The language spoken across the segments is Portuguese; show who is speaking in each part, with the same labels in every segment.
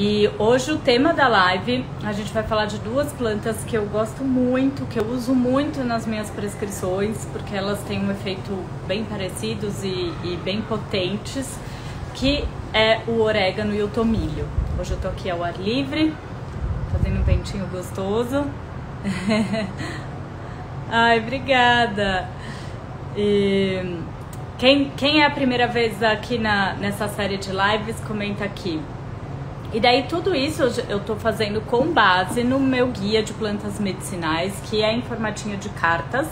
Speaker 1: E hoje o tema da live, a gente vai falar de duas plantas que eu gosto muito, que eu uso muito nas minhas prescrições, porque elas têm um efeito bem parecidos e bem potentes, que é o orégano e o tomilho. Hoje eu tô aqui ao ar livre, fazendo um ventinho gostoso. Ai, obrigada! E quem é a primeira vez aqui nessa série de lives, comenta aqui. E daí tudo isso eu tô fazendo com base no meu guia de plantas medicinais, que é em formatinho de cartas.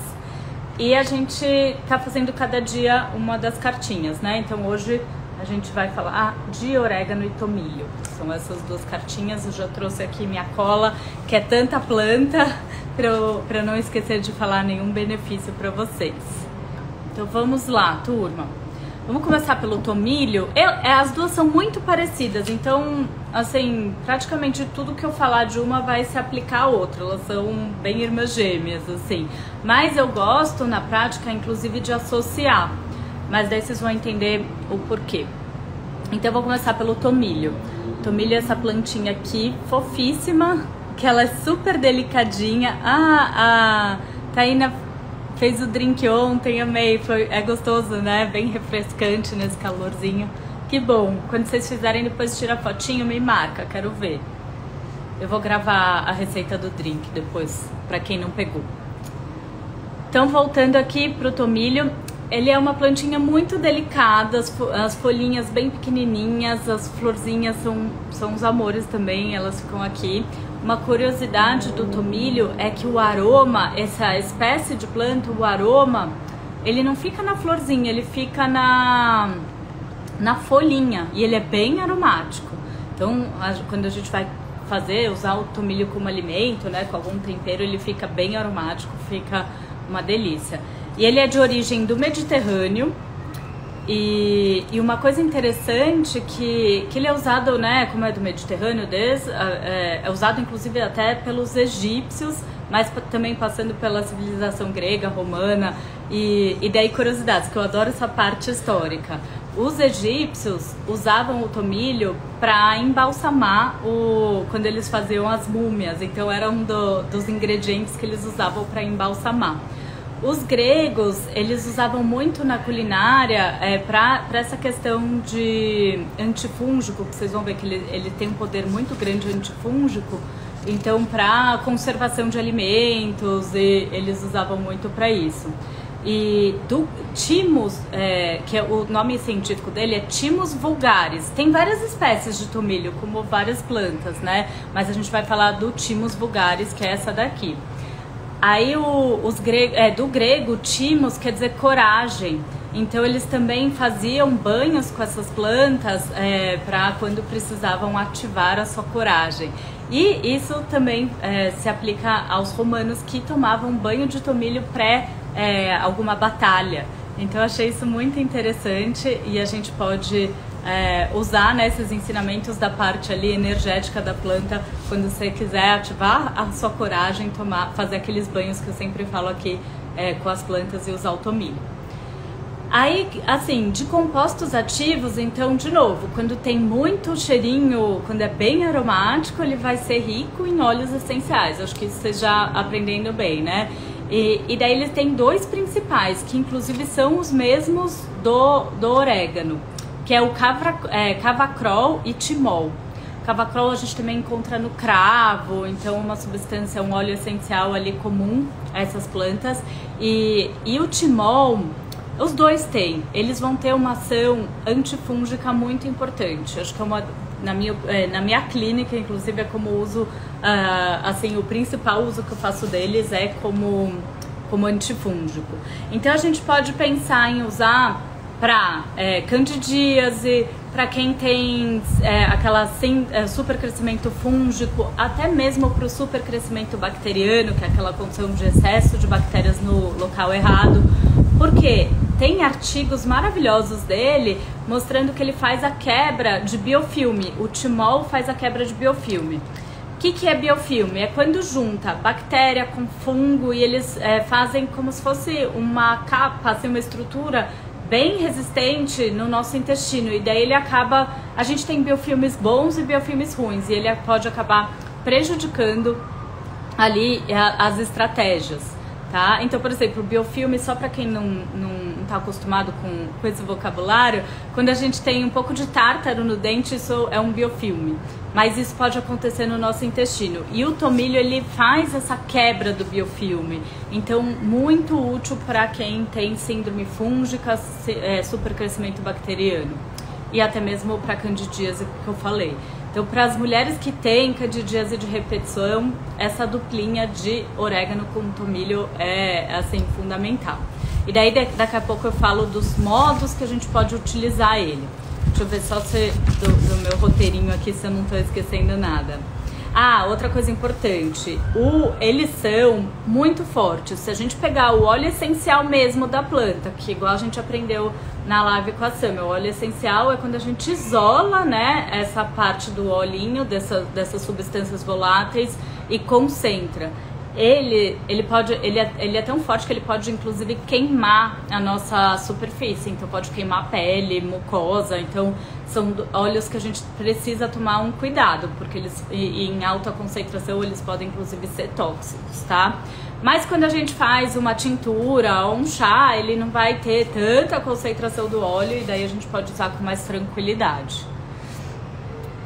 Speaker 1: E a gente tá fazendo cada dia uma das cartinhas, né? Então hoje a gente vai falar de orégano e tomilho. São essas duas cartinhas. Eu já trouxe aqui minha cola, que é tanta planta, pra eu não esquecer de falar nenhum benefício pra vocês. Então vamos lá, turma. Vamos começar pelo tomilho. As duas são muito parecidas, então, assim, praticamente tudo que eu falar de uma vai se aplicar à outra. Elas são bem irmãs gêmeas, assim. Mas eu gosto, na prática, inclusive, de associar. Mas daí vocês vão entender o porquê. Então, eu vou começar pelo tomilho. Tomilho é essa plantinha aqui, fofíssima, que ela é super delicadinha. A Taína fez o drink ontem, amei, é gostoso, né? Bem refrescante nesse calorzinho. Que bom, quando vocês fizerem depois tira fotinho, me marca, quero ver. Eu vou gravar a receita do drink depois, pra quem não pegou. Então, voltando aqui pro tomilho, ele é uma plantinha muito delicada, as folhinhas bem pequenininhas, as florzinhas são os amores também, elas ficam aqui. Uma curiosidade do tomilho é que o aroma, essa espécie de planta, o aroma, ele não fica na florzinha, ele fica na folhinha e ele é bem aromático. Então, quando a gente vai usar o tomilho como alimento, né, com algum tempero, ele fica bem aromático, fica uma delícia. E ele é de origem do Mediterrâneo. E uma coisa interessante que ele é usado, né, como é do Mediterrâneo, é usado inclusive até pelos egípcios, mas também passando pela civilização grega, romana, e daí curiosidades, que eu adoro essa parte histórica. Os egípcios usavam o tomilho para embalsamar quando eles faziam as múmias, então era um dos ingredientes que eles usavam para embalsamar. Os gregos, eles usavam muito na culinária para essa questão de antifúngico, que vocês vão ver que ele tem um poder muito grande antifúngico, então para conservação de alimentos, eles usavam muito para isso. E do Thymus, que é o nome científico dele é Thymus vulgaris. Tem várias espécies de tomilho, como várias plantas, né? Mas a gente vai falar do Thymus vulgaris, que é essa daqui. Aí do grego, thymos quer dizer coragem, então eles também faziam banhos com essas plantas para quando precisavam ativar a sua coragem. E isso também se aplica aos romanos que tomavam banho de tomilho pré alguma batalha. Então eu achei isso muito interessante e a gente pode usar, né, esses ensinamentos da parte ali energética da planta quando você quiser ativar a sua coragem, fazer aqueles banhos que eu sempre falo aqui com as plantas e usar o tomilho. Aí, assim, de compostos ativos, então, de novo, quando tem muito cheirinho, quando é bem aromático, ele vai ser rico em óleos essenciais. Acho que isso vocês já aprendendo bem, né? E daí ele tem dois principais, que inclusive são os mesmos do orégano, que é o cavacrol e timol. Cavacrol a gente também encontra no cravo, então uma substância, um óleo essencial ali comum a essas plantas. E o timol, os dois têm, eles vão ter uma ação antifúngica muito importante. Acho que na minha clínica, inclusive, é como uso, assim, o principal uso que eu faço deles é como antifúngico. Então a gente pode pensar em usar para candidíase, para quem tem aquela supercrescimento fúngico, até mesmo para o supercrescimento bacteriano, que é aquela condição de excesso de bactérias no local errado, porque tem artigos maravilhosos dele mostrando que ele faz a quebra de biofilme. O timol faz a quebra de biofilme. O que é biofilme? É quando junta bactéria com fungo e eles fazem como se fosse uma capa, assim, uma estrutura bem resistente no nosso intestino, e daí ele acaba, a gente tem biofilmes bons e biofilmes ruins, e ele pode acabar prejudicando ali as estratégias, tá? Então, por exemplo, o biofilme, só para quem não tá acostumado com esse vocabulário, quando a gente tem um pouco de tártaro no dente, isso é um biofilme, mas isso pode acontecer no nosso intestino, e o tomilho, ele faz essa quebra do biofilme, então muito útil para quem tem síndrome fúngica, supercrescimento bacteriano, e até mesmo para candidíase que eu falei. Então, para as mulheres que têm candidíase de repetição, essa duplinha de orégano com tomilho é, assim, fundamental. E daí, daqui a pouco eu falo dos modos que a gente pode utilizar ele. Deixa eu ver só do meu roteirinho aqui, se eu não estou esquecendo nada. Ah, outra coisa importante, eles são muito fortes. Se a gente pegar o óleo essencial mesmo da planta, que igual a gente aprendeu na live com a Sam, o óleo essencial é quando a gente isola, né, essa parte do olhinho, dessas substâncias voláteis, e concentra. Ele é tão forte que ele pode inclusive queimar a nossa superfície, então pode queimar a pele, mucosa, então são óleos que a gente precisa tomar um cuidado, porque eles, em alta concentração, eles podem inclusive ser tóxicos, tá? Mas quando a gente faz uma tintura ou um chá, ele não vai ter tanta concentração do óleo, e daí a gente pode usar com mais tranquilidade.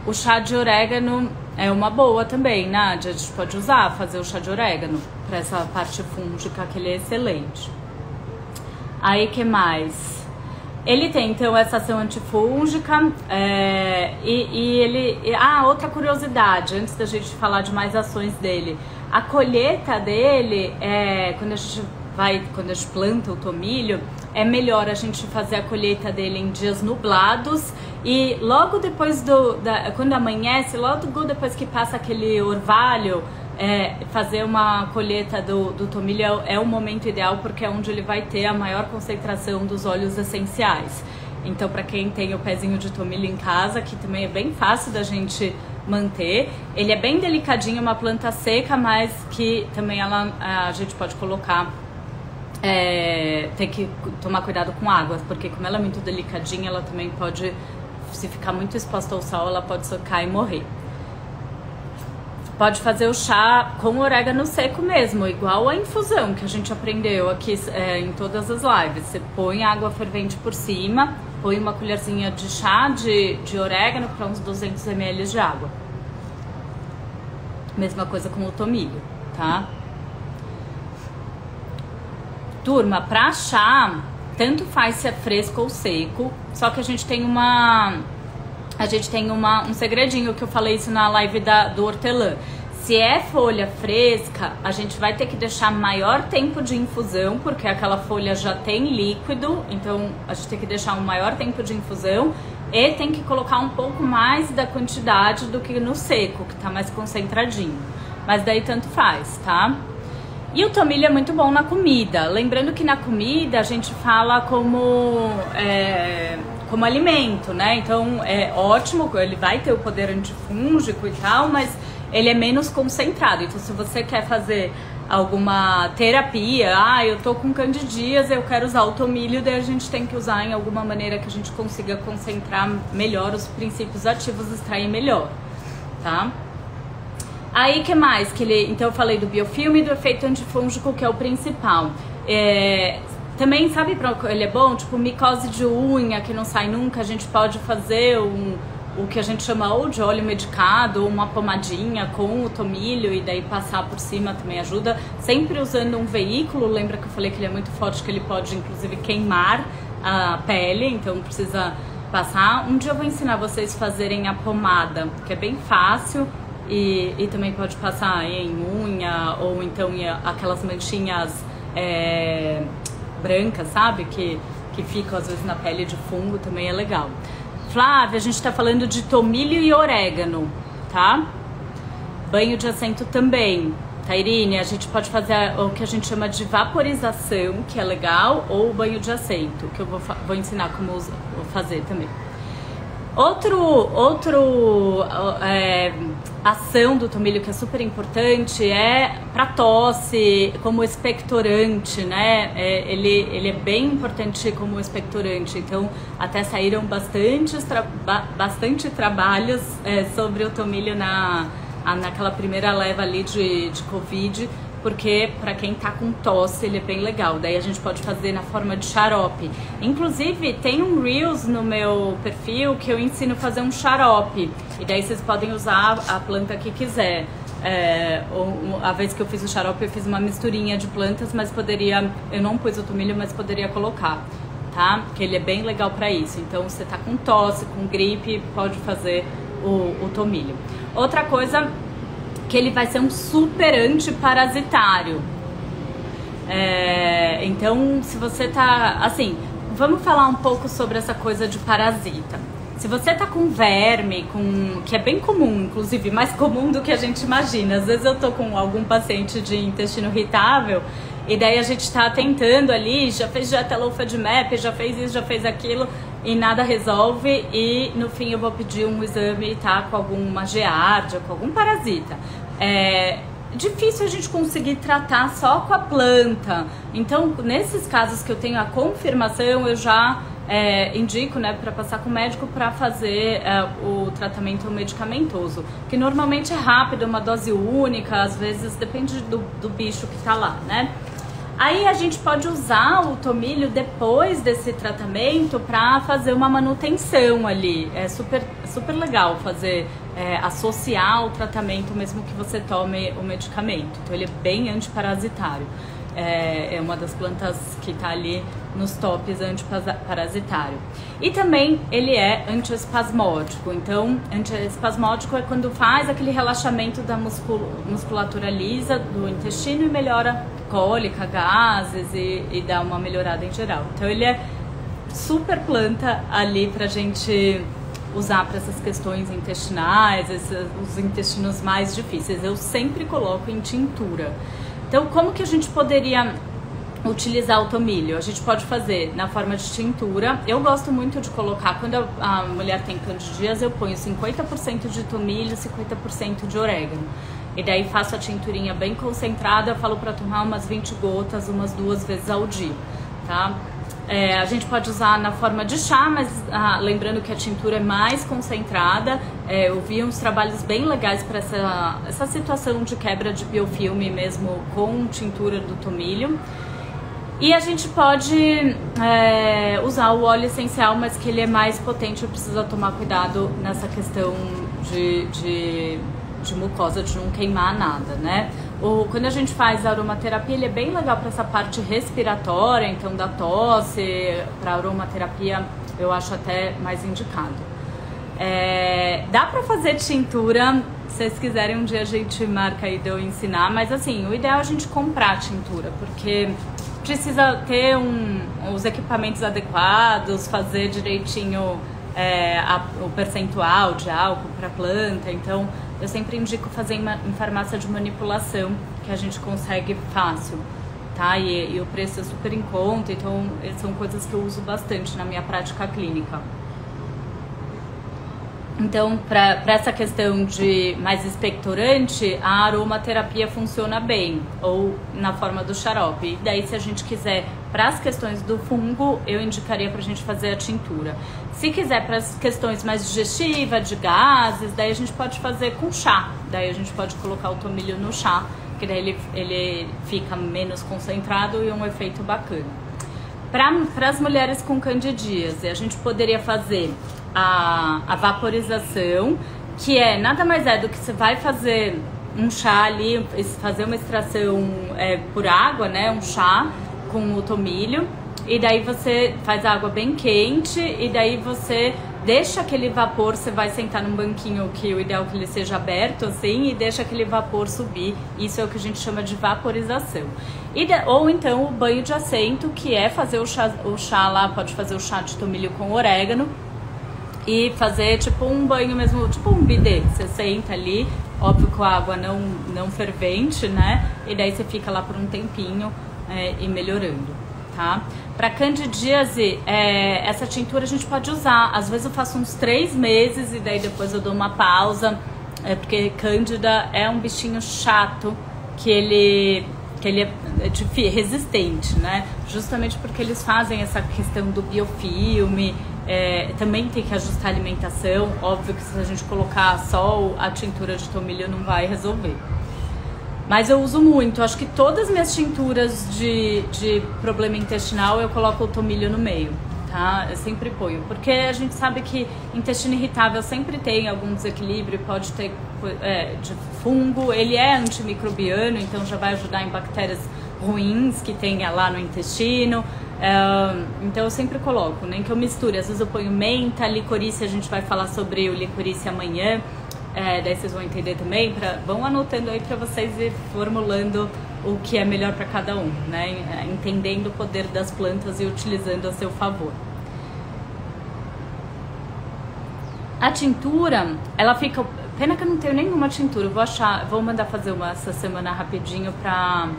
Speaker 1: O chá de orégano é uma boa também, Nádia, a gente pode usar, fazer o chá de orégano para essa parte fúngica, que ele é excelente. Aí, que mais? Ele tem, então, essa ação antifúngica, outra curiosidade, antes da gente falar de mais ações dele. A colheita dele, quando a gente planta o tomilho, é melhor a gente fazer a colheita dele em dias nublados, e logo depois quando amanhece, logo depois que passa aquele orvalho, fazer uma colheita do tomilho é o momento ideal, porque é onde ele vai ter a maior concentração dos óleos essenciais. Então, para quem tem o pezinho de tomilho em casa, que também é bem fácil da gente manter, ele é bem delicadinho, uma planta seca, mas que também a gente pode colocar, tem que tomar cuidado com água, porque como ela é muito delicadinha, ela também pode, se ficar muito exposta ao sol, ela pode secar e morrer. Pode fazer o chá com orégano seco mesmo, igual a infusão que a gente aprendeu aqui em todas as lives. Você põe água fervente por cima, põe uma colherzinha de chá de orégano para uns 200 ml de água. Mesma coisa com o tomilho, tá? Turma, pra chá, tanto faz se é fresco ou seco, só que a gente tem um segredinho, que eu falei isso na live do hortelã. Se é folha fresca, a gente vai ter que deixar maior tempo de infusão, porque aquela folha já tem líquido, então a gente tem que deixar um maior tempo de infusão, e tem que colocar um pouco mais da quantidade do que no seco, que tá mais concentradinho. Mas daí tanto faz, tá? E o tomilho é muito bom na comida. Lembrando que na comida a gente fala como alimento, né? Então é ótimo, ele vai ter o poder antifúngico e tal, mas ele é menos concentrado. Então, se você quer fazer alguma terapia, eu tô com candidíase, eu quero usar o tomilho, daí a gente tem que usar em alguma maneira que a gente consiga concentrar melhor os princípios ativos, extrair melhor, tá? Aí, que mais? Então, eu falei do biofilme e do efeito antifúngico, que é o principal. Também, sabe pra ele é bom? Tipo, micose de unha que não sai nunca, a gente pode fazer o que a gente chama ou de óleo medicado, ou uma pomadinha com o tomilho, e daí passar por cima também ajuda. Sempre usando um veículo, lembra que eu falei que ele é muito forte, que ele pode inclusive queimar a pele, então precisa passar. Um dia eu vou ensinar vocês a fazerem a pomada, que é bem fácil, e também pode passar em unha, ou então em aquelas manchinhas brancas, sabe? Que ficam às vezes na pele de fungo, também é legal. Flávia, a gente tá falando de tomilho e orégano, tá? Banho de assento também. Tairine, a gente pode fazer o que a gente chama de vaporização, que é legal, ou banho de assento, que eu vou ensinar como fazer também. Outro ação do tomilho que é super importante é para tosse, como expectorante, né? Ele é bem importante como expectorante, então até saíram bastante trabalhos sobre o tomilho naquela primeira leva ali de Covid, porque para quem tá com tosse ele é bem legal. Daí a gente pode fazer na forma de xarope. Inclusive tem um Reels no meu perfil que eu ensino a fazer um xarope. E daí vocês podem usar a planta que quiser. A vez que eu fiz o xarope eu fiz uma misturinha de plantas, mas eu não pus o tomilho, mas poderia colocar, tá? Porque ele é bem legal para isso. Então você tá com tosse, com gripe, pode fazer o tomilho. Outra coisa, que ele vai ser um super antiparasitário. Então, se você tá... Assim, vamos falar um pouco sobre essa coisa de parasita. Se você tá com verme, que é bem comum, inclusive, mais comum do que a gente imagina. Às vezes eu tô com algum paciente de intestino irritável e daí a gente tá tentando ali, já fez dieta low FODMAP, já fez isso, já fez aquilo e nada resolve, e no fim eu vou pedir um exame, tá, com alguma giardia, com algum parasita. É difícil a gente conseguir tratar só com a planta. Então, nesses casos que eu tenho a confirmação, eu já indico, né, para passar com o médico para fazer o tratamento medicamentoso, que normalmente é rápido, uma dose única, às vezes depende do bicho que tá lá, né? Aí a gente pode usar o tomilho depois desse tratamento para fazer uma manutenção ali. É super legal fazer, associar o tratamento mesmo que você tome o medicamento. Então ele é bem antiparasitário. É uma das plantas que está ali nos tops antiparasitário. E também ele é antiespasmódico. Então, antiespasmódico é quando faz aquele relaxamento da musculatura lisa do intestino e melhora cólica, gases e dá uma melhorada em geral. Então ele é super planta ali pra gente usar para essas questões intestinais, os intestinos mais difíceis. Eu sempre coloco em tintura. Então, como que a gente poderia utilizar o tomilho? A gente pode fazer na forma de tintura. Eu gosto muito de colocar, quando a mulher tem candidíase, eu ponho 50% de tomilho, 50% de orégano. E daí faço a tinturinha bem concentrada, eu falo para tomar umas 20 gotas, umas 2 vezes ao dia, tá? A gente pode usar na forma de chá, mas lembrando que a tintura é mais concentrada. Eu vi uns trabalhos bem legais para essa situação de quebra de biofilme mesmo com tintura do tomilho. E a gente pode usar o óleo essencial, mas que ele é mais potente, precisa tomar cuidado nessa questão de mucosa, de não queimar nada, né? Quando a gente faz aromaterapia, ele é bem legal para essa parte respiratória, então da tosse, para aromaterapia eu acho até mais indicado. Dá para fazer tintura, se vocês quiserem um dia a gente marca aí de eu ensinar, mas assim, o ideal é a gente comprar tintura, porque precisa ter os equipamentos adequados, fazer direitinho o percentual de álcool para planta. Então eu sempre indico fazer em farmácia de manipulação, que a gente consegue fácil, tá? E o preço é super em conta, então são coisas que eu uso bastante na minha prática clínica. Então, para essa questão de mais expectorante, a aromaterapia funciona bem, ou na forma do xarope. E daí, se a gente quiser, para as questões do fungo, eu indicaria para a gente fazer a tintura. Se quiser para as questões mais digestivas, de gases, daí a gente pode fazer com chá. Daí a gente pode colocar o tomilho no chá, que daí ele fica menos concentrado e um efeito bacana. Para as mulheres com candidíase, a gente poderia fazer a vaporização, que nada mais do que você vai fazer um chá ali, fazer uma extração por água, né, um chá com o tomilho, e daí você faz a água bem quente e daí você deixa aquele vapor, você vai sentar num banquinho que o ideal é que ele seja aberto assim e deixa aquele vapor subir. Isso é o que a gente chama de vaporização. Ou então o banho de assento, que é fazer o chá lá, pode fazer o chá de tomilho com orégano e fazer tipo um banho mesmo, tipo um bidê. Você senta ali, óbvio com a água não fervente, né? E daí você fica lá por um tempinho e melhorando, tá? Para candidíase, essa tintura a gente pode usar. Às vezes eu faço uns 3 meses e daí depois eu dou uma pausa É porque Cândida é um bichinho chato, que ele é resistente, né? Justamente porque eles fazem essa questão do biofilme, também tem que ajustar a alimentação. Óbvio que se a gente colocar só a tintura de tomilho não vai resolver. Mas eu uso muito, acho que todas as minhas tinturas de problema intestinal eu coloco o tomilho no meio, tá? Eu sempre ponho, porque a gente sabe que intestino irritável sempre tem algum desequilíbrio, pode ter de fungo, ele é antimicrobiano, então já vai ajudar em bactérias ruins que tem lá no intestino, então eu sempre coloco, nem que eu misture, às vezes eu ponho menta, licorice, a gente vai falar sobre o licorice amanhã, daí vocês vão entender também, vão anotando aí para vocês ir formulando o que é melhor para cada um, né? Entendendo o poder das plantas e utilizando a seu favor. A tintura, ela fica... Pena que eu não tenho nenhuma tintura, vou mandar fazer uma essa semana rapidinho pra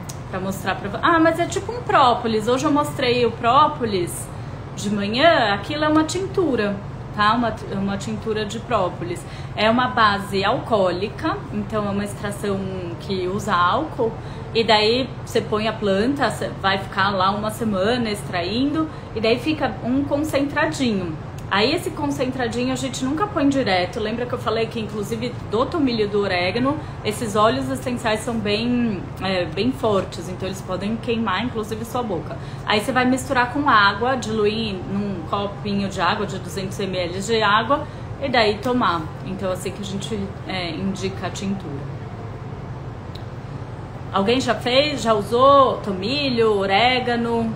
Speaker 1: mostrar pra vocês. Ah, mas é tipo um própolis, hoje eu mostrei o própolis de manhã, aquilo é uma tintura, tá? Uma tintura de própolis. É uma base alcoólica, então é uma extração que usa álcool, e daí você põe a planta, você vai ficar lá uma semana extraindo, e daí fica um concentradinho. Aí esse concentradinho a gente nunca põe direto. Lembra que eu falei que inclusive do tomilho e do orégano, esses óleos essenciais são bem fortes, então eles podem queimar inclusive sua boca. Aí você vai misturar com água, diluir num copinho de água, de 200 ml de água, e daí tomar. Então assim que a gente indica a tintura. Alguém já fez? Já usou tomilho, orégano?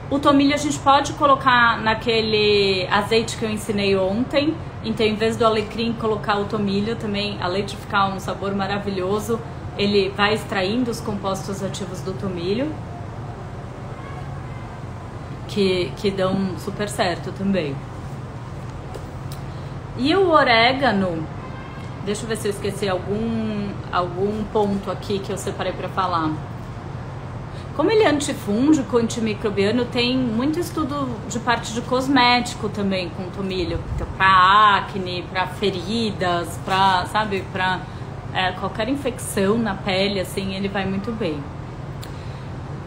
Speaker 1: O tomilho a gente pode colocar naquele azeite que eu ensinei ontem. Então, em vez do alecrim, colocar o tomilho também, além de ficar um sabor maravilhoso, ele vai extraindo os compostos ativos do tomilho, que dão super certo também. E o orégano, deixa eu ver se eu esqueci algum ponto aqui que eu separei para falar. Como ele é antifúngico, antimicrobiano, tem muito estudo de parte de cosmético também com tomilho. Então, para acne, para feridas, para qualquer infecção na pele, assim, ele vai muito bem.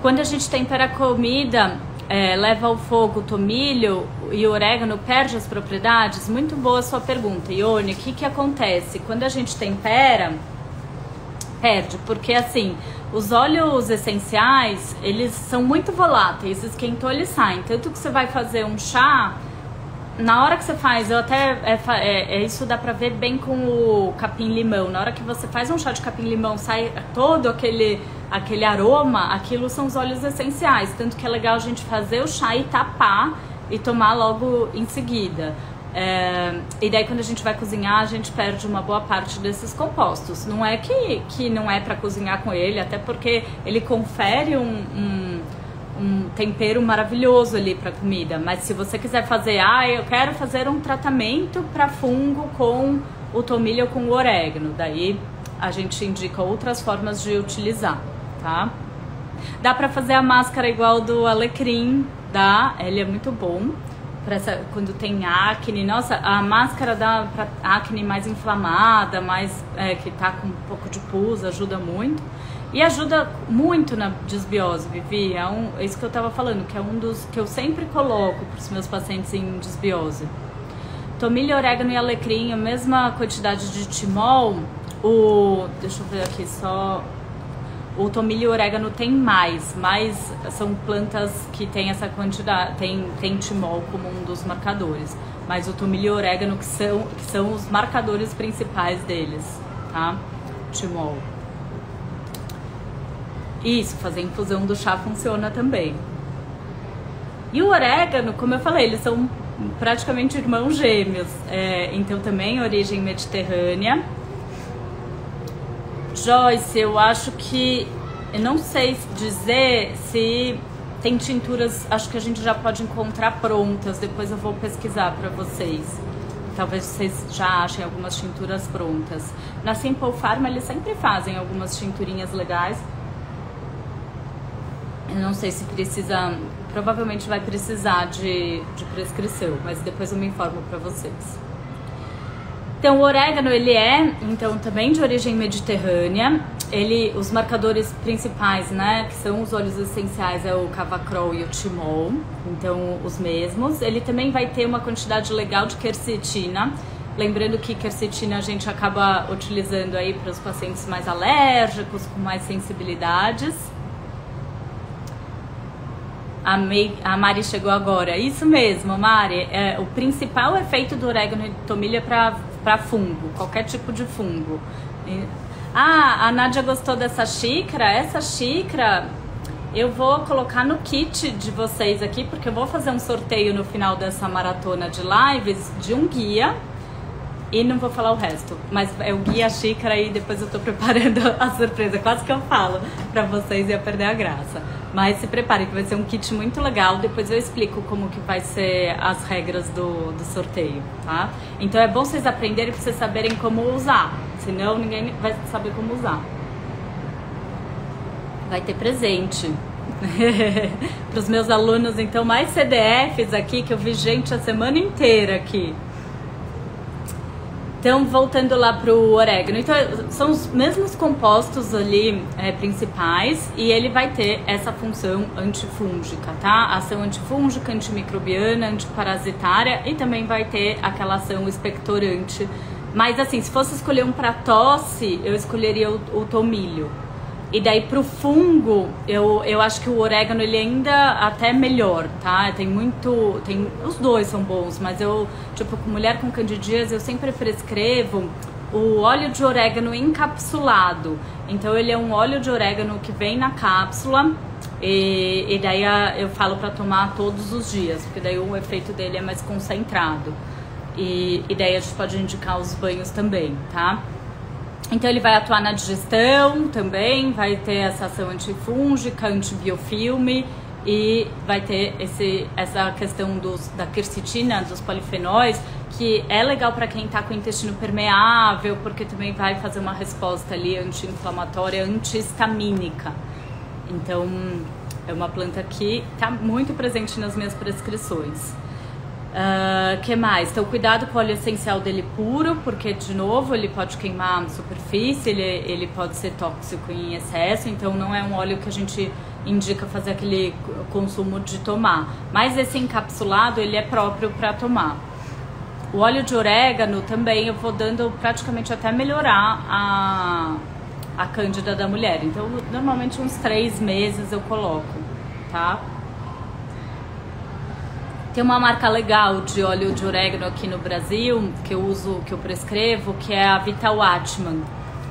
Speaker 1: Quando a gente tempera a comida, leva ao fogo o tomilho e o orégano, perde as propriedades? Muito boa a sua pergunta, Ione. O que acontece? Quando a gente tempera, perde, porque assim... Os óleos essenciais, eles são muito voláteis, esquentou, eles saem. Tanto que você vai fazer um chá, na hora que você faz, isso dá pra ver bem com o capim-limão. Na hora que você faz um chá de capim-limão, sai todo aquele aroma, aquilo são os óleos essenciais. Tanto que é legal a gente fazer o chá e tapar e tomar logo em seguida. E daí quando a gente vai cozinhar, a gente perde uma boa parte desses compostos. Não é que não é para cozinhar com ele, até porque ele confere um tempero maravilhoso ali para comida. Mas se você quiser fazer, eu quero fazer um tratamento para fungo com o tomilho ou com o orégano, daí a gente indica outras formas de utilizar, tá? Dá para fazer a máscara igual do alecrim, ele é muito bom. Quando tem acne, nossa, a máscara dá pra acne mais inflamada, que tá com um pouco de pus, ajuda muito. E ajuda muito na desbiose, Vivi. É isso que eu tava falando, que é um dos que eu sempre coloco pros meus pacientes em desbiose. Tomilho, orégano e alecrim, a mesma quantidade de timol. Deixa eu ver aqui só... O tomilho e o orégano tem mais, mas são plantas que tem essa quantidade, tem timol como um dos marcadores. Mas o tomilho e o orégano que são os marcadores principais deles, tá? Timol. Isso, fazer infusão do chá funciona também. E o orégano, como eu falei, eles são praticamente irmãos gêmeos. Então também origem mediterrânea. Joyce, eu acho que... Eu não sei dizer se tem tinturas... Acho que a gente já pode encontrar prontas. Depois eu vou pesquisar para vocês. Talvez vocês já achem algumas tinturas prontas. Na Simple Pharma eles sempre fazem algumas tinturinhas legais. Eu não sei se precisa... Provavelmente vai precisar de prescrição. Mas depois eu me informo para vocês. Então o orégano, ele é então também de origem mediterrânea. Os marcadores principais, né, que são os óleos essenciais, é o cavacrol e o timol, então os mesmos. Ele também vai ter uma quantidade legal de quercetina. Lembrando que quercetina a gente acaba utilizando aí para os pacientes mais alérgicos, com mais sensibilidades. A Mari chegou agora. Isso mesmo, Mari. O principal efeito do orégano e tomilho é para fungo, qualquer tipo de fungo. A Nádia gostou dessa xícara. Essa xícara eu vou colocar no kit de vocês aqui, porque eu vou fazer um sorteio no final dessa maratona de lives de um guia. E não vou falar o resto, mas é o guia, a xícara, e depois eu tô preparando a surpresa. Quase que eu falo pra vocês, ia perder a graça. Mas se preparem que vai ser um kit muito legal. Depois eu explico como que vai ser as regras do sorteio, tá? Então é bom vocês aprenderem pra vocês saberem como usar. Senão ninguém vai saber como usar. Vai ter presente. Pros meus alunos, então, mais CDFs aqui, que eu vi gente a semana inteira aqui. Então, voltando lá pro orégano, então são os mesmos compostos ali principais, e ele vai ter essa função antifúngica, tá? Ação antifúngica, antimicrobiana, antiparasitária, e também vai ter aquela ação expectorante. Mas assim, se fosse escolher um para tosse, eu escolheria o tomilho. E daí pro fungo, eu acho que o orégano ele ainda até melhor, tá? Os dois são bons, mas tipo, com mulher com candidíase, eu sempre prescrevo o óleo de orégano encapsulado. Então ele é um óleo de orégano que vem na cápsula, e daí eu falo para tomar todos os dias, porque daí o efeito dele é mais concentrado. E daí a gente pode indicar os banhos também, tá? Então ele vai atuar na digestão também, vai ter essa ação antifúngica, antibiofilme, e vai ter essa questão da quercetina, dos polifenóis, que é legal para quem está com o intestino permeável, porque também vai fazer uma resposta ali anti-inflamatória, anti-histamínica. Então é uma planta que está muito presente nas minhas prescrições. Que mais? Então cuidado com o óleo essencial dele puro, porque de novo ele pode queimar a superfície, ele pode ser tóxico em excesso, então não é um óleo que a gente indica fazer aquele consumo de tomar. Mas esse encapsulado ele é próprio para tomar. O óleo de orégano também eu vou dando praticamente até melhorar a cândida da mulher, então normalmente uns 3 meses eu coloco, tá? Tem uma marca legal de óleo de orégano aqui no Brasil, que eu uso, que eu prescrevo, que é a Vital Atman.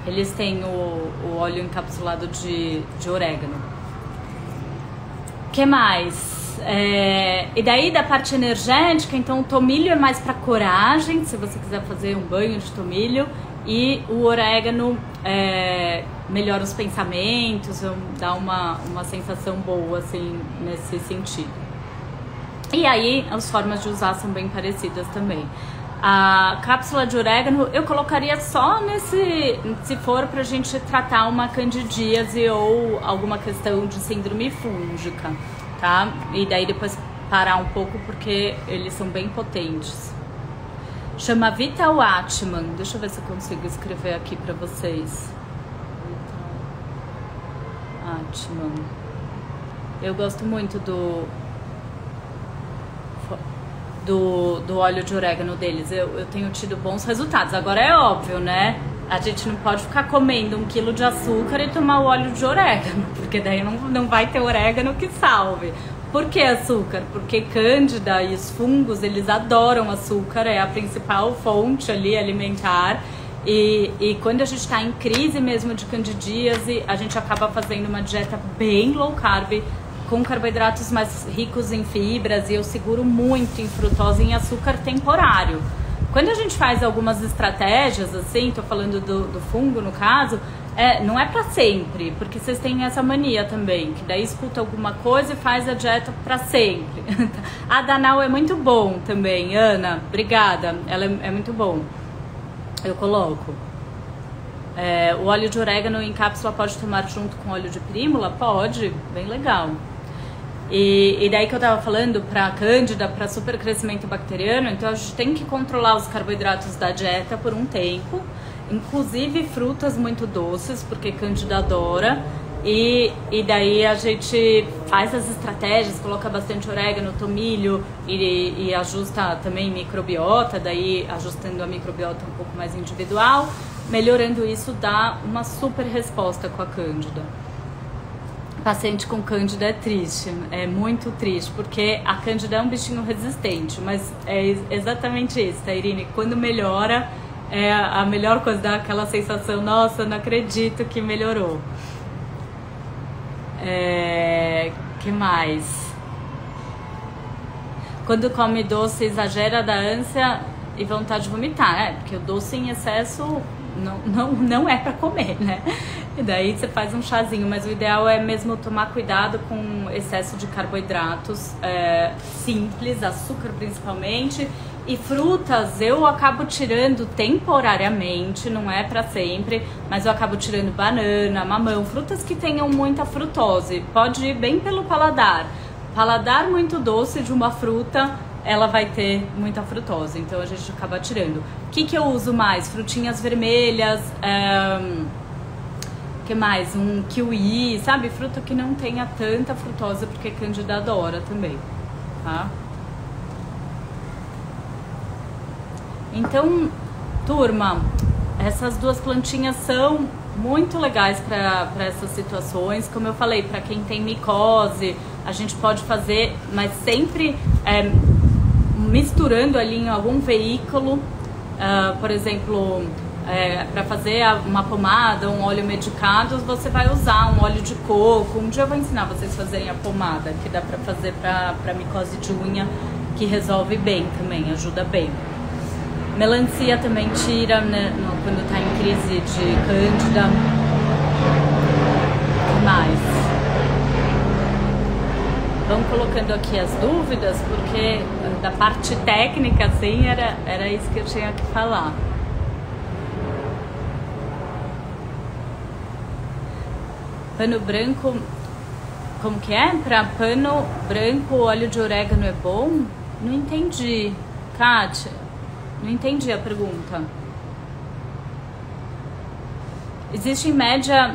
Speaker 1: Eles têm o óleo encapsulado de orégano. O que mais? E daí da parte energética, então o tomilho é mais para coragem, se você quiser fazer um banho de tomilho. E o orégano melhora os pensamentos, dá uma sensação boa, assim, nesse sentido. E aí, as formas de usar são bem parecidas também. A cápsula de orégano eu colocaria só se for pra gente tratar uma candidíase ou alguma questão de síndrome fúngica, tá? E daí depois parar um pouco, porque eles são bem potentes. Chama Vital Atman. Deixa eu ver se eu consigo escrever aqui pra vocês. Atman. Eu gosto muito do óleo de orégano deles. Eu tenho tido bons resultados. Agora é óbvio, né? A gente não pode ficar comendo 1 quilo de açúcar e tomar o óleo de orégano, porque daí não vai ter orégano que salve. Por que açúcar? Porque cândida e os fungos, eles adoram açúcar, é a principal fonte ali alimentar. E quando a gente está em crise mesmo de candidíase, a gente acaba fazendo uma dieta bem low carb, com carboidratos mais ricos em fibras, e eu seguro muito em frutose e em açúcar temporário. Quando a gente faz algumas estratégias, assim, tô falando do fungo no caso, não é pra sempre, porque vocês têm essa mania também, que daí escuta alguma coisa e faz a dieta pra sempre. A Danal é muito bom também, Ana, obrigada, ela é muito bom. Eu coloco. O óleo de orégano em cápsula pode tomar junto com óleo de prímula? Pode, bem legal. E daí que eu tava falando pra Cândida, pra supercrescimento bacteriano, então a gente tem que controlar os carboidratos da dieta por um tempo, inclusive frutas muito doces, porque Cândida adora. E daí a gente faz as estratégias, coloca bastante orégano, tomilho e ajusta também microbiota, daí ajustando a microbiota um pouco mais individual, melhorando isso dá uma super resposta com a Cândida. Paciente com Cândida é triste, é muito triste, porque a Cândida é um bichinho resistente, mas é exatamente isso, tá, Irine? Quando melhora, é a melhor coisa, dá aquela sensação, nossa, não acredito que melhorou. Que mais? Quando come doce, exagera da ânsia e vontade de vomitar, porque o doce em excesso não é pra comer, né? E daí você faz um chazinho, mas o ideal é mesmo tomar cuidado com excesso de carboidratos simples, açúcar principalmente, e frutas eu acabo tirando temporariamente, não é pra sempre, mas eu acabo tirando banana, mamão, frutas que tenham muita frutose, pode ir bem pelo paladar. Paladar muito doce de uma fruta, ela vai ter muita frutose, então a gente acaba tirando. O que eu uso mais? Frutinhas vermelhas, que mais? Um kiwi, sabe? Fruta que não tenha tanta frutose, porque Cândida adora também, tá? Então, turma, essas duas plantinhas são muito legais para essas situações. Como eu falei, para quem tem micose, a gente pode fazer, mas sempre misturando ali em algum veículo, por exemplo, para fazer uma pomada, um óleo medicado, você vai usar um óleo de coco. Um dia eu vou ensinar vocês a fazerem a pomada, que dá para fazer para micose de unha, que resolve bem também, ajuda bem. Melancia também tira, né, quando tá em crise de Cândida. O que mais? Vamos colocando aqui as dúvidas, porque da parte técnica, assim, era isso que eu tinha que falar. Pano branco, como que é? Para pano branco, óleo de orégano é bom? Não entendi, Kátia. Não entendi a pergunta. Existe em média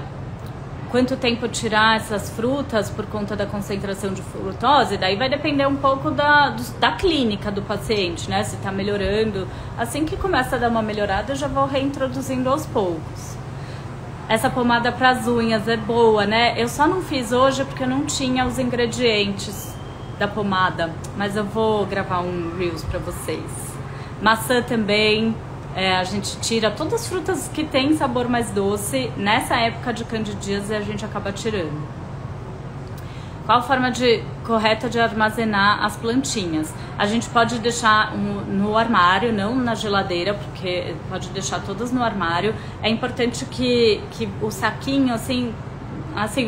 Speaker 1: quanto tempo tirar essas frutas por conta da concentração de frutose? Daí vai depender um pouco da clínica do paciente, né? Se tá melhorando. Assim que começa a dar uma melhorada, eu já vou reintroduzindo aos poucos. Essa pomada para as unhas é boa, né? Eu só não fiz hoje porque eu não tinha os ingredientes da pomada, mas eu vou gravar um Reels para vocês. Maçã também, a gente tira todas as frutas que tem sabor mais doce. Nessa época de candidíase a gente acaba tirando. Qual a forma correta de armazenar as plantinhas? A gente pode deixar no armário, não na geladeira, porque pode deixar todas no armário. É importante que o saquinho, assim,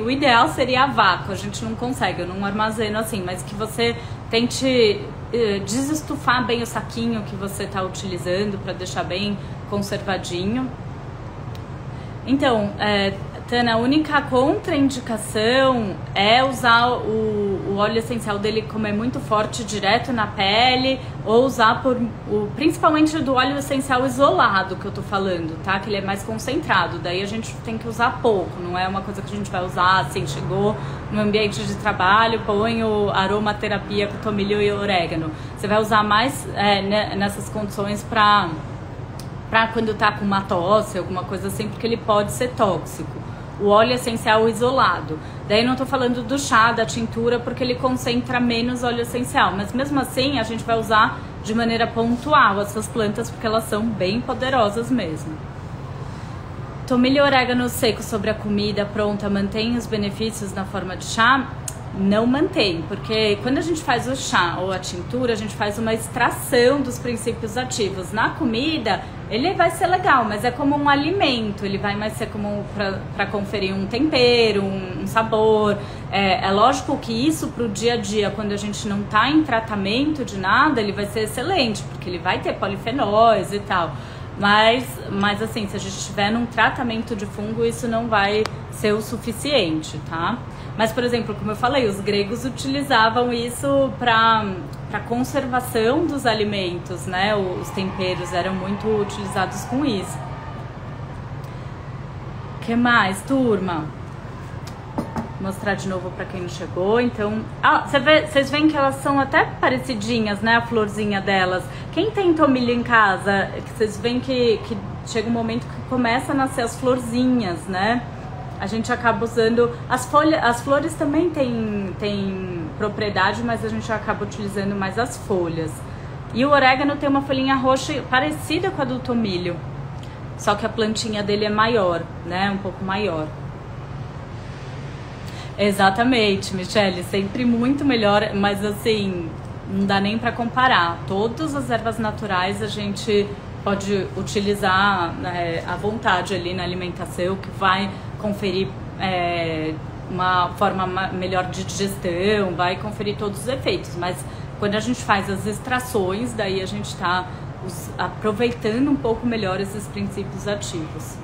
Speaker 1: o ideal seria a vácuo. A gente não consegue, eu não armazeno assim, mas que você tente desestufar bem o saquinho que você está utilizando para deixar bem conservadinho. Então, Tana, a única contraindicação é usar o óleo essencial dele, como é muito forte, direto na pele, ou usar principalmente do óleo essencial isolado que eu tô falando, tá? Que ele é mais concentrado, daí a gente tem que usar pouco, não é uma coisa que a gente vai usar assim, chegou no ambiente de trabalho, põe o aromaterapia com tomilho e orégano. Você vai usar mais nessas condições pra quando tá com uma tosse, alguma coisa assim, porque ele pode ser tóxico. O óleo essencial isolado. Daí não tô falando do chá, da tintura, porque ele concentra menos óleo essencial. Mas mesmo assim, a gente vai usar de maneira pontual essas plantas, porque elas são bem poderosas mesmo. Tomilho e orégano seco sobre a comida pronta mantém os benefícios na forma de chá? Não mantém, porque quando a gente faz o chá ou a tintura, a gente faz uma extração dos princípios ativos. Na comida, ele vai ser legal, mas é como um alimento, ele vai mais ser como para conferir um tempero, um sabor. É lógico que isso pro dia a dia, quando a gente não tá em tratamento de nada, ele vai ser excelente, porque ele vai ter polifenóis e tal. Mas assim, se a gente estiver num tratamento de fungo, isso não vai ser o suficiente, tá? Mas, por exemplo, como eu falei, os gregos utilizavam isso para conservação dos alimentos, né? Os temperos eram muito utilizados com isso. O que mais, turma? Vou mostrar de novo para quem não chegou. Então, vocês veem que elas são até parecidinhas, né? A florzinha delas. Quem tem tomilho em casa, vocês veem que chega um momento que começa a nascer as florzinhas, né? A gente acaba usando as flores também tem propriedade, mas a gente acaba utilizando mais as folhas. E o orégano tem uma folhinha roxa parecida com a do tomilho, só que a plantinha dele é maior, né? Um pouco maior. Exatamente, Michele, sempre muito melhor, mas assim, não dá nem para comparar. Todas as ervas naturais a gente pode utilizar, né, à vontade ali na alimentação, que vai conferir uma forma melhor de digestão, vai conferir todos os efeitos. Mas quando a gente faz as extrações, daí a gente está aproveitando um pouco melhor esses princípios ativos.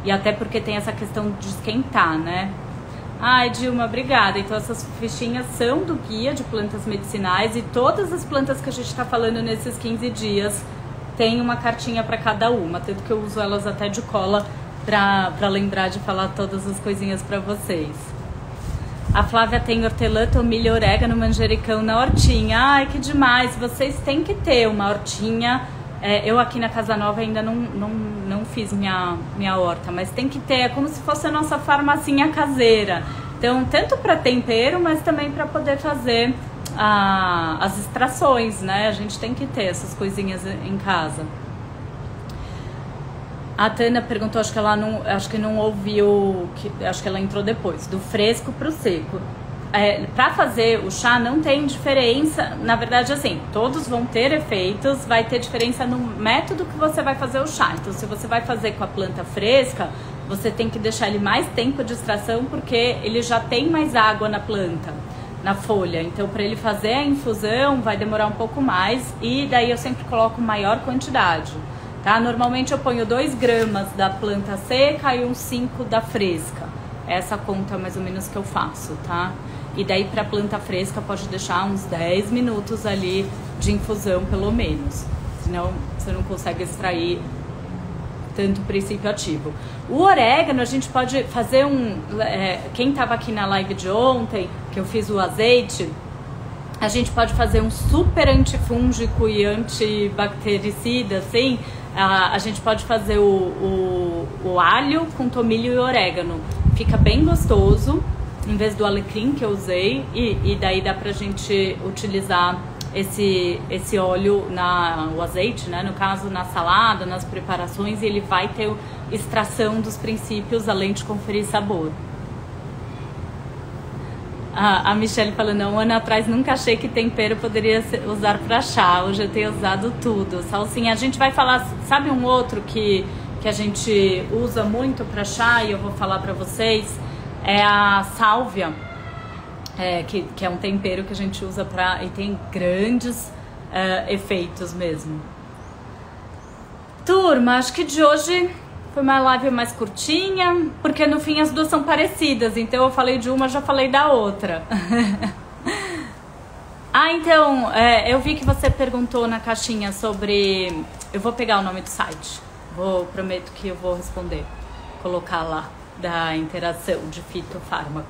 Speaker 1: E até porque tem essa questão de esquentar, né? Ai, Dilma, obrigada. Então essas fichinhas são do guia de plantas medicinais e todas as plantas que a gente está falando nesses 15 dias tem uma cartinha para cada uma, tanto que eu uso elas até de cola para lembrar de falar todas as coisinhas para vocês. A Flávia tem hortelã, tomilho, orégano, manjericão na hortinha. Ai, que demais! Vocês têm que ter uma hortinha. Eu aqui na Casa Nova ainda não fiz minha horta, mas tem que ter, é como se fosse a nossa farmacinha caseira. Então, tanto para tempero, mas também para poder fazer as extrações, né? A gente tem que ter essas coisinhas em casa. A Tânia perguntou, acho que não ouviu, acho que ela entrou depois, do fresco para o seco. Para fazer o chá não tem diferença, na verdade assim, todos vão ter efeitos, vai ter diferença no método que você vai fazer o chá. Então se você vai fazer com a planta fresca, você tem que deixar ele mais tempo de extração porque ele já tem mais água na planta, na folha. Então para ele fazer a infusão vai demorar um pouco mais e daí eu sempre coloco maior quantidade. Tá? Normalmente eu ponho 2 gramas da planta seca e uns 5 da fresca. Essa conta mais ou menos que eu faço, tá? E daí para planta fresca pode deixar uns 10 minutos ali de infusão pelo menos. Senão você não consegue extrair tanto princípio ativo. O orégano a gente pode fazer quem estava aqui na live de ontem, que eu fiz o azeite, a gente pode fazer um super antifúngico e antibactericida, assim. A gente pode fazer o alho com tomilho e orégano. Fica bem gostoso, em vez do alecrim que eu usei. E daí dá pra gente utilizar esse óleo, o azeite, né? No caso, na salada, nas preparações. E ele vai ter extração dos princípios, além de conferir sabor. A Michelle falando, um ano atrás nunca achei que tempero poderia usar para chá, hoje eu tenho usado tudo. Salsinha, a gente vai falar, sabe um outro que a gente usa muito para chá e eu vou falar para vocês? É a sálvia, que é um tempero que a gente usa e tem grandes efeitos mesmo. Turma, acho que de hoje foi uma live mais curtinha, porque no fim as duas são parecidas, então eu falei de uma, já falei da outra. Então, eu vi que você perguntou na caixinha sobre... Eu vou pegar o nome do site, prometo que eu vou responder, colocar lá, da interação de fitofármaco.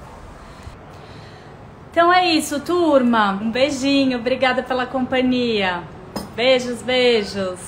Speaker 1: Então é isso, turma, um beijinho, obrigada pela companhia. Beijos, beijos.